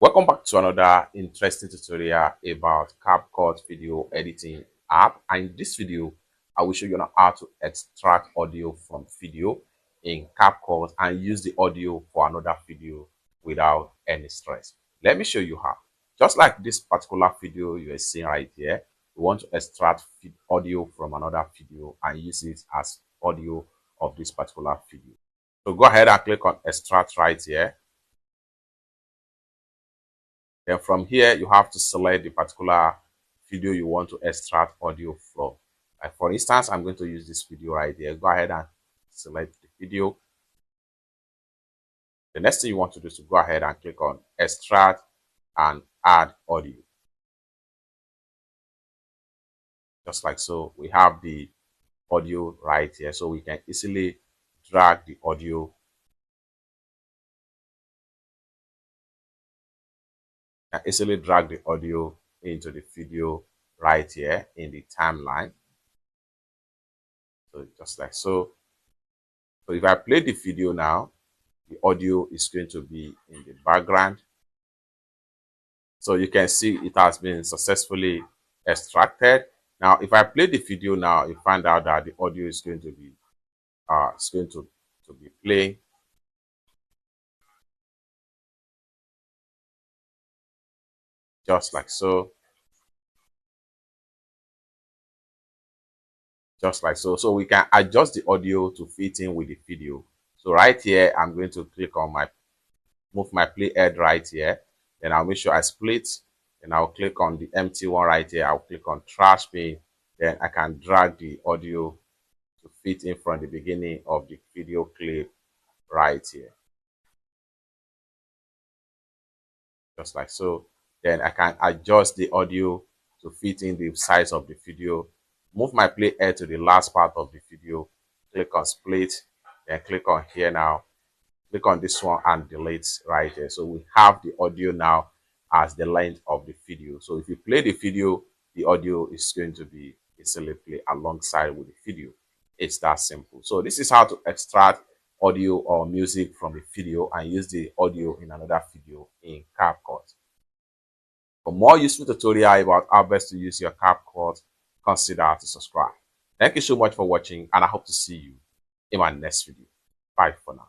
Welcome back to another interesting tutorial about CapCut video editing app. And in this video, I will show you how to extract audio from video in CapCut and use the audio for another video without any stress. Let me show you how. Just like this particular video you are seeing right here, we want to extract audio from another video and use it as audio of this particular video. So go ahead and click on extract right here. Then from here, you have to select the particular video you want to extract audio from. Like for instance, I'm going to use this video right here. Go ahead and select the video. The next thing you want to do is to go ahead and click on extract and add audio. Just like so, we have the audio right here. So we can easily drag the audio. Easily drag the audio into the video right here in the timeline. So just like so. So if I play the video now, the audio is going to be in the background. So you can see it has been successfully extracted. Now, if I play the video now, you find out that the audio is going to be playing. Just like so. Just like so. So we can adjust the audio to fit in with the video. So right here, I'm going to click on move my playhead right here. Then I'll make sure I split. Then I'll click on the empty one right here. I'll click on trash bin. Then I can drag the audio to fit in from the beginning of the video clip right here. Just like so. Then I can adjust the audio to fit in the size of the video. Move my playhead to the last part of the video. Click on split. Then click on here now. Click on this one and delete right here. So we have the audio now as the length of the video. So if you play the video, the audio is going to be easily played alongside with the video. It's that simple. So this is how to extract audio or music from the video and use the audio in another video in CapCut. For more useful tutorial about how best to use your CapCut, consider to subscribe. Thank you so much for watching, and I hope to see you in my next video. Bye for now.